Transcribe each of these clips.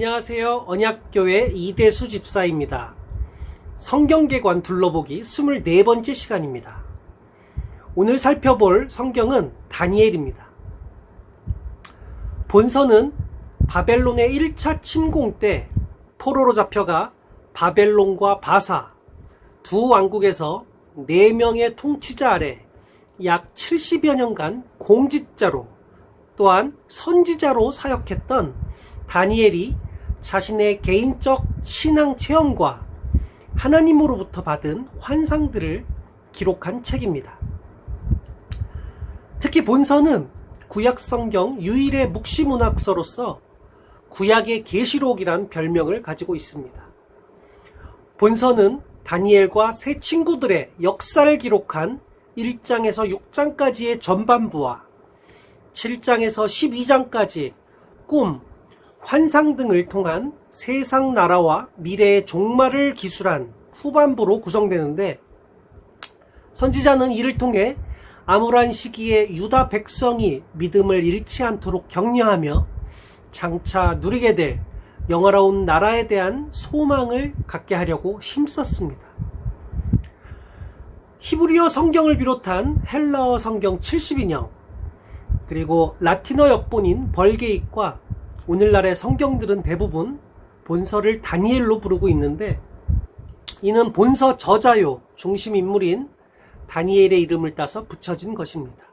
안녕하세요. 언약교회 이대수 집사입니다. 성경계관 둘러보기 24번째 시간입니다. 오늘 살펴볼 성경은 다니엘입니다. 본서는 바벨론의 1차 침공 때 포로로 잡혀가 바벨론과 바사 두 왕국에서 4명의 통치자 아래 약 70여 년간 공직자로 또한 선지자로 사역했던 다니엘이 자신의 개인적 신앙 체험과 하나님으로부터 받은 환상들을 기록한 책입니다. 특히 본서는 구약 성경 유일의 묵시문학서로서 구약의 계시록이란 별명을 가지고 있습니다. 본서는 다니엘과 세 친구들의 역사를 기록한 1장에서 6장까지의 전반부와 7장에서 12장까지 꿈, 환상 등을 통한 세상 나라와 미래의 종말을 기술한 후반부로 구성되는데, 선지자는 이를 통해 암울한 시기에 유다 백성이 믿음을 잃지 않도록 격려하며 장차 누리게 될 영화로운 나라에 대한 소망을 갖게 하려고 힘썼습니다. 히브리어 성경을 비롯한 헬라어 성경 70인형, 그리고 라틴어 역본인 벌게익과 오늘날의 성경들은 대부분 본서를 다니엘로 부르고 있는데, 이는 본서 저자요 중심 인물인 다니엘의 이름을 따서 붙여진 것입니다.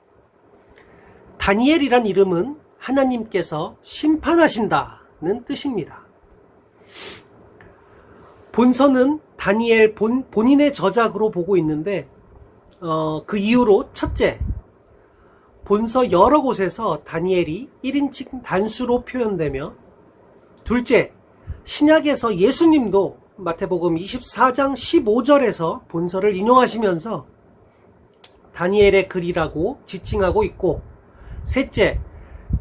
다니엘이란 이름은 하나님께서 심판하신다는 뜻입니다. 본서는 다니엘 본인의 저작으로 보고 있는데, 그 이유로 첫째, 본서 여러 곳에서 다니엘이 1인칭 단수로 표현되며, 둘째, 신약에서 예수님도 마태복음 24장 15절에서 본서를 인용하시면서 다니엘의 글이라고 지칭하고 있고, 셋째,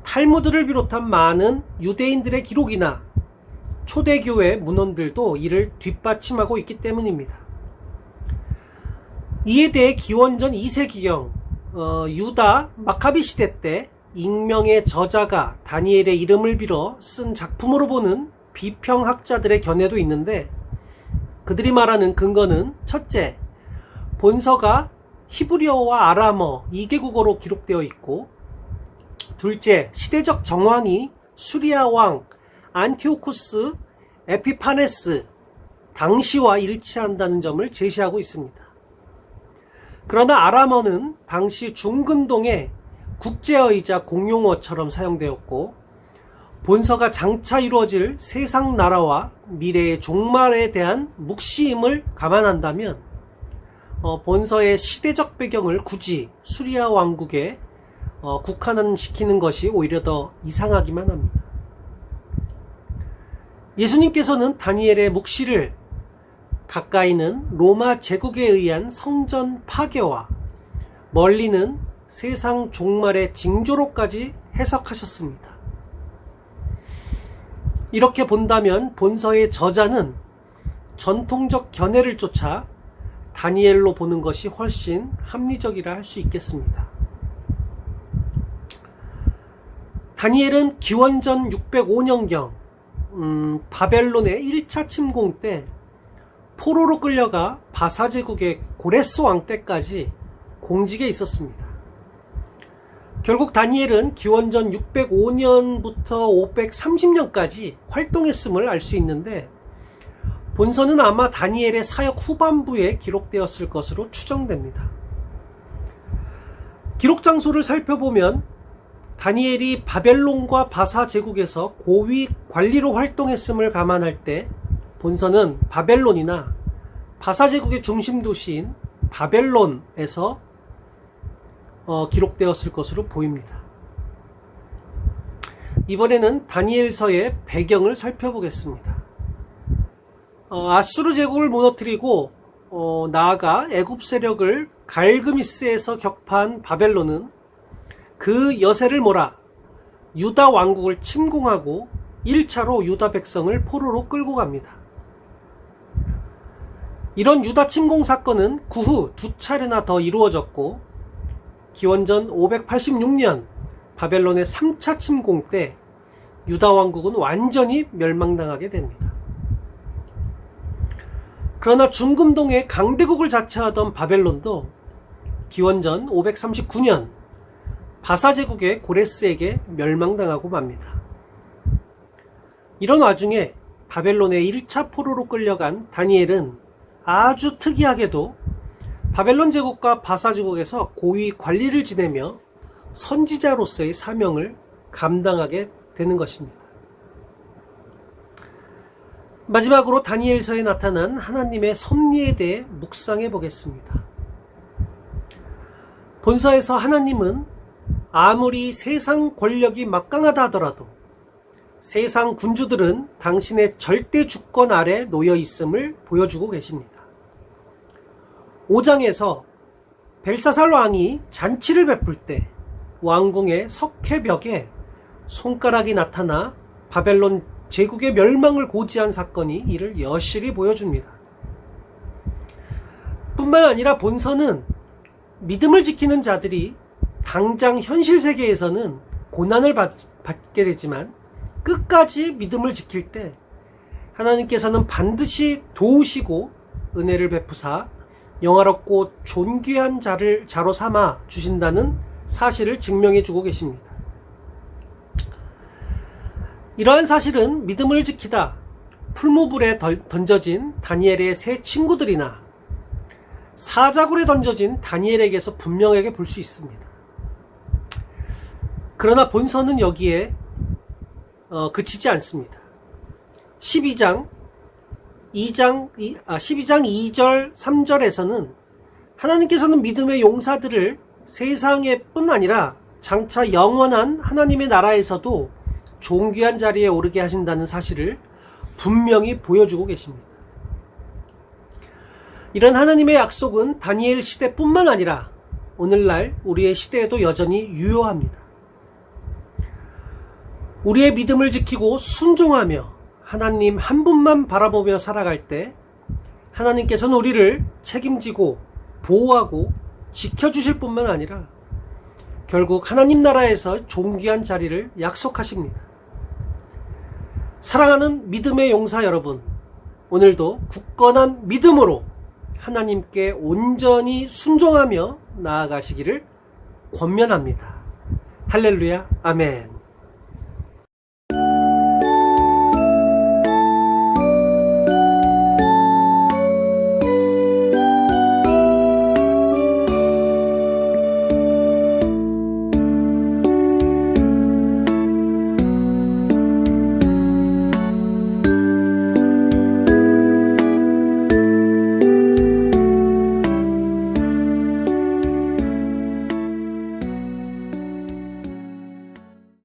탈무드를 비롯한 많은 유대인들의 기록이나 초대교회 문헌들도 이를 뒷받침하고 있기 때문입니다. 이에 대해 기원전 2세기경 유다 마카비 시대 때 익명의 저자가 다니엘의 이름을 빌어 쓴 작품으로 보는 비평학자들의 견해도 있는데, 그들이 말하는 근거는 첫째, 본서가 히브리어와 아람어 2개국어로 기록되어 있고, 둘째, 시대적 정황이 수리아 왕 안티오쿠스 에피파네스 당시와 일치한다는 점을 제시하고 있습니다. 그러나 아람어는 당시 중근동의 국제어이자 공용어처럼 사용되었고, 본서가 장차 이루어질 세상 나라와 미래의 종말에 대한 묵시임을 감안한다면 본서의 시대적 배경을 굳이 수리아 왕국에 국한시키는 것이 오히려 더 이상하기만 합니다. 예수님께서는 다니엘의 묵시를 가까이는 로마 제국에 의한 성전 파괴와 멀리는 세상 종말의 징조로까지 해석하셨습니다. 이렇게 본다면 본서의 저자는 전통적 견해를 쫓아 다니엘로 보는 것이 훨씬 합리적이라 할 수 있겠습니다. 다니엘은 기원전 605년경 바벨론의 1차 침공 때 포로로 끌려가 바사 제국의 고레스 왕 때까지 공직에 있었습니다. 결국 다니엘은 기원전 605년부터 530년까지 활동했음을 알 수 있는데, 본서는 아마 다니엘의 사역 후반부에 기록되었을 것으로 추정됩니다. 기록 장소를 살펴보면 다니엘이 바벨론과 바사 제국에서 고위 관리로 활동했음을 감안할 때 본서는 바벨론이나 바사 제국의 중심 도시인 바벨론에서 기록되었을 것으로 보입니다. 이번에는 다니엘서의 배경을 살펴보겠습니다. 아수르 제국을 무너뜨리고 나아가 애굽 세력을 갈그미스에서 격파한 바벨론은 그 여세를 몰아 유다 왕국을 침공하고 1차로 유다 백성을 포로로 끌고 갑니다. 이런 유다 침공 사건은 그 후 2차례나 더 이루어졌고, 기원전 586년 바벨론의 3차 침공 때 유다 왕국은 완전히 멸망당하게 됩니다. 그러나 중근동의 강대국을 자처하던 바벨론도 기원전 539년 바사제국의 고레스에게 멸망당하고 맙니다. 이런 와중에 바벨론의 1차 포로로 끌려간 다니엘은 아주 특이하게도 바벨론 제국과 바사 제국에서 고위 관리를 지내며 선지자로서의 사명을 감당하게 되는 것입니다. 마지막으로 다니엘서에 나타난 하나님의 섭리에 대해 묵상해 보겠습니다. 본서에서 하나님은 아무리 세상 권력이 막강하다 하더라도 세상 군주들은 당신의 절대 주권 아래 놓여 있음을 보여주고 계십니다. 5장에서 벨사살 왕이 잔치를 베풀 때 왕궁의 석회벽에 손가락이 나타나 바벨론 제국의 멸망을 고지한 사건이 이를 여실히 보여줍니다. 뿐만 아니라 본서는 믿음을 지키는 자들이 당장 현실 세계에서는 고난을 받게 되지만 끝까지 믿음을 지킬 때 하나님께서는 반드시 도우시고 은혜를 베푸사 영화롭고 존귀한 자로 삼아 주신다는 사실을 증명해 주고 계십니다. 이러한 사실은 믿음을 지키다 풀무불에 던져진 다니엘의 세 친구들이나 사자굴에 던져진 다니엘에게서 분명하게 볼 수 있습니다. 그러나 본서는 여기에 그치지 않습니다. 12장 2절 3절에서는 하나님께서는 믿음의 용사들을 세상에 뿐 아니라 장차 영원한 하나님의 나라에서도 존귀한 자리에 오르게 하신다는 사실을 분명히 보여주고 계십니다. 이런 하나님의 약속은 다니엘 시대뿐만 아니라 오늘날 우리의 시대에도 여전히 유효합니다. 우리의 믿음을 지키고 순종하며 하나님 한 분만 바라보며 살아갈 때 하나님께서는 우리를 책임지고 보호하고 지켜주실 뿐만 아니라 결국 하나님 나라에서 존귀한 자리를 약속하십니다. 사랑하는 믿음의 용사 여러분, 오늘도 굳건한 믿음으로 하나님께 온전히 순종하며 나아가시기를 권면합니다. 할렐루야, 아멘.